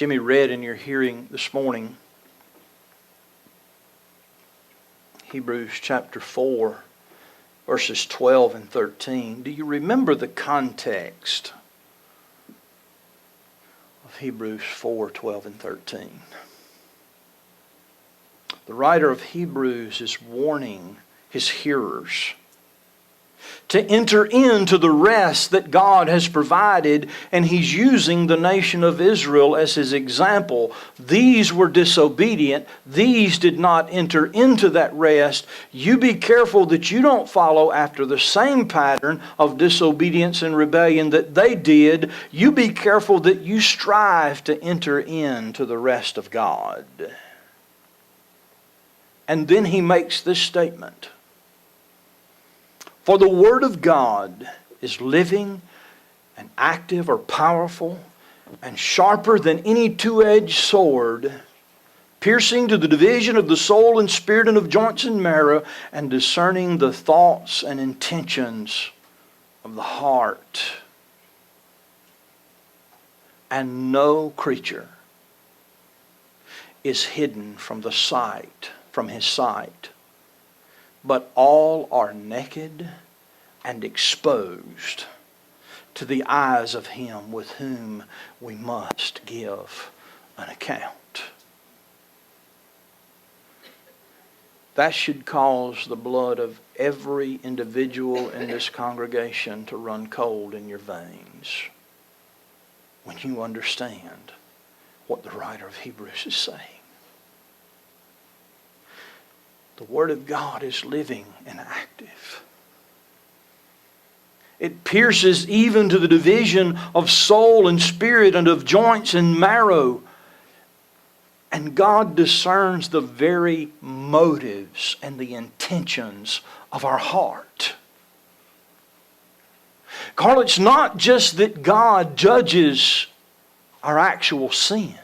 Jimmy read in your hearing this morning, Hebrews chapter 4, verses 12 and 13. Do you remember the context of Hebrews 4, 12 and 13? The writer of Hebrews is warning his hearers to enter into the rest that God has provided, and he's using the nation of Israel as his example. These were disobedient. These did not enter into that rest. You be careful that you don't follow after the same pattern of disobedience and rebellion that they did. You be careful that you strive to enter into the rest of God. And then he makes this statement. For the Word of God is living and active or powerful and sharper than any two-edged sword, piercing to the division of the soul and spirit and of joints and marrow, and discerning the thoughts and intentions of the heart. And no creature is hidden from the sight, from his sight, but all are naked and exposed to the eyes of him with whom we must give an account. That should cause the blood of every individual in this congregation to run cold in your veins when you understand what the writer of Hebrews is saying. The Word of God is living and active. It pierces even to the division of soul and spirit and of joints and marrow. And God discerns the very motives and the intentions of our heart. Carl, it's not just that God judges our actual sin.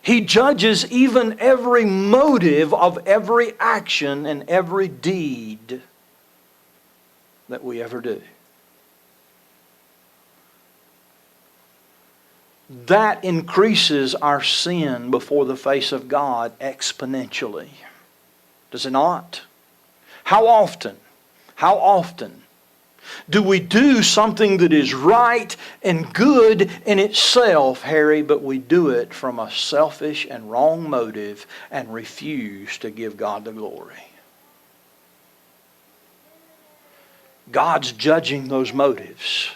He judges even every motive of every action and every deed that we ever do. That increases our sin before the face of God exponentially. Does it not? How often do we do something that is right and good in itself, Harry, but we do it from a selfish and wrong motive and refuse to give God the glory? God's judging those motives.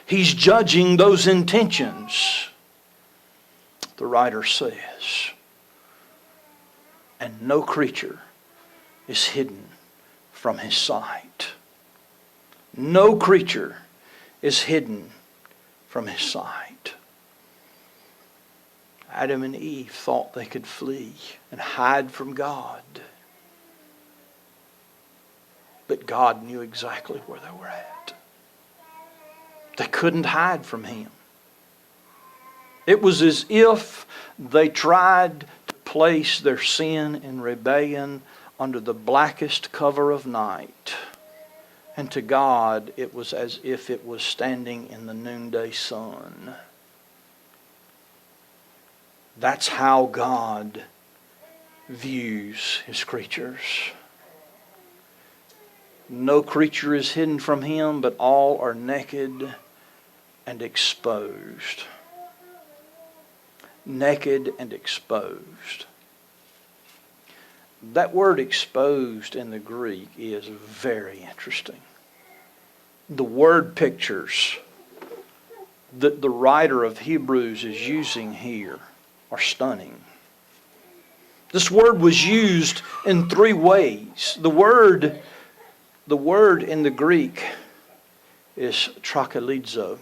He's judging those intentions. The writer says, and no creature is hidden from his sight. No creature is hidden from his sight. Adam and Eve thought they could flee and hide from God. But God knew exactly where they were at. They couldn't hide from Him. It was as if they tried to place their sin and rebellion under the blackest cover of night. And to God, it was as if it was standing in the noonday sun. That's how God views His creatures. No creature is hidden from Him, but all are naked and exposed. Naked and exposed. That word exposed in the Greek is very interesting. The word pictures that the writer of Hebrews is using here are stunning. This word was used in three ways. The word in the Greek is trachelizo.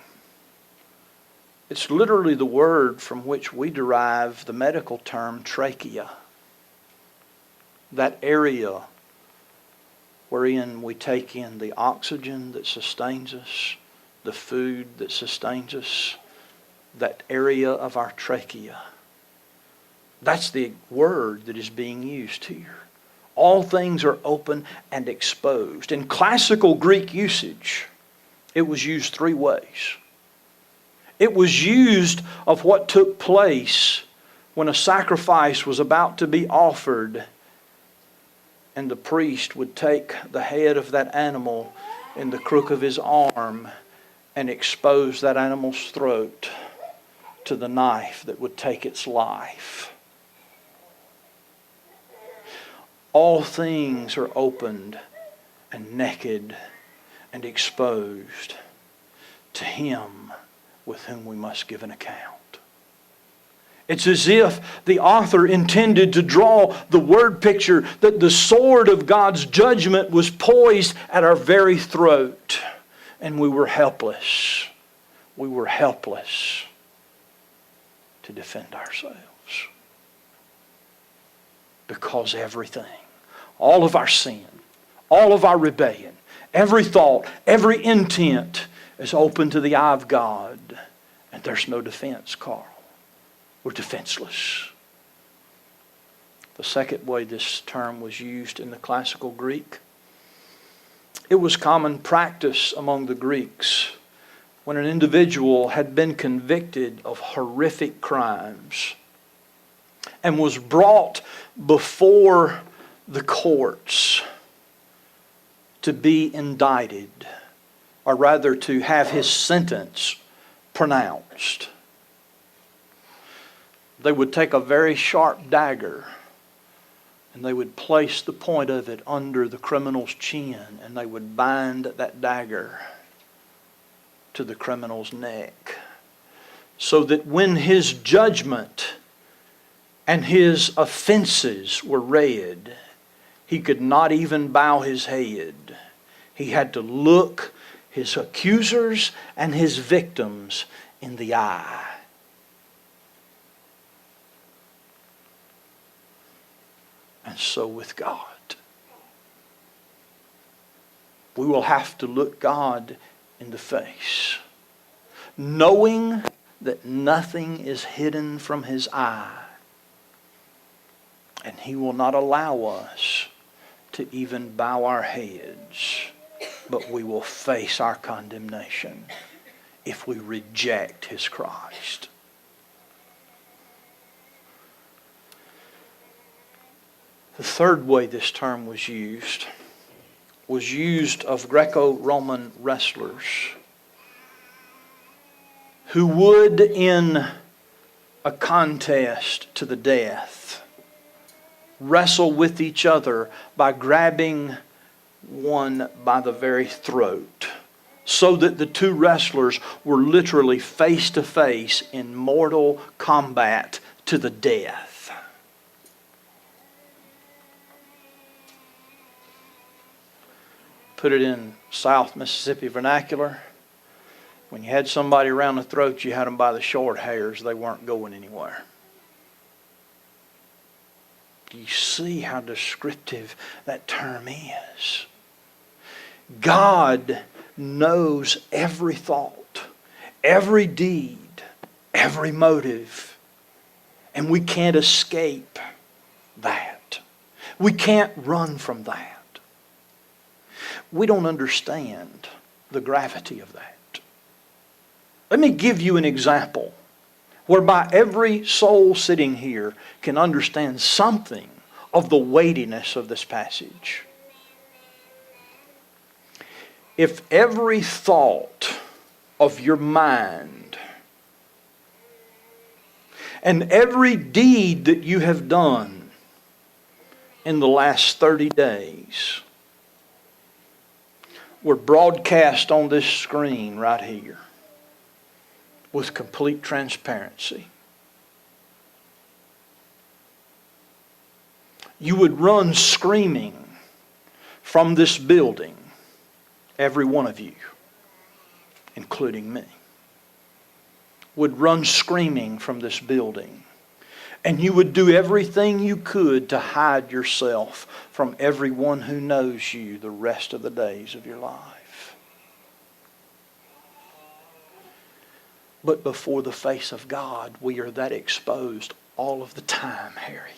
It's literally the word from which we derive the medical term trachea. That area wherein we take in the oxygen that sustains us, the food that sustains us, that area of our trachea. That's the word that is being used here. All things are open and exposed. In classical Greek usage, it was used three ways. It was used of what took place when a sacrifice was about to be offered, and the priest would take the head of that animal in the crook of his arm and expose that animal's throat to the knife that would take its life. All things are opened and naked and exposed to Him with whom we must give an account. It's as if the author intended to draw the word picture that the sword of God's judgment was poised at our very throat, and we were helpless. We were helpless to defend ourselves. Because everything, all of our sin, all of our rebellion, every thought, every intent is open to the eye of God, and there's no defense, Carl. We're defenseless. The second way this term was used in the classical Greek, it was common practice among the Greeks when an individual had been convicted of horrific crimes and was brought before the courts to be indicted, or rather to have his sentence pronounced. They would take a very sharp dagger and they would place the point of it under the criminal's chin, and they would bind that dagger to the criminal's neck, so that when his judgment and his offenses were read, he could not even bow his head. He had to look his accusers and his victims in the eye. And so with God, we will have to look God in the face, knowing that nothing is hidden from His eye, and He will not allow us to even bow our heads, but we will face our condemnation if we reject His Christ. The third way this term was used of Greco-Roman wrestlers who would, in a contest to the death, wrestle with each other by grabbing one by the very throat, so that the two wrestlers were literally face to face in mortal combat to the death. Put it in South Mississippi vernacular. When you had somebody around the throat, you had them by the short hairs. They weren't going anywhere. Do you see how descriptive that term is? God knows every thought, every deed, every motive. And we can't escape that. We can't run from that. We don't understand the gravity of that. Let me give you an example whereby every soul sitting here can understand something of the weightiness of this passage. If every thought of your mind and every deed that you have done in the last 30 days were broadcast on this screen right here with complete transparency, you would run screaming from this building, every one of you, including me, would run screaming from this building. And you would do everything you could to hide yourself from everyone who knows you the rest of the days of your life. But before the face of God, we are that exposed all of the time, Harry.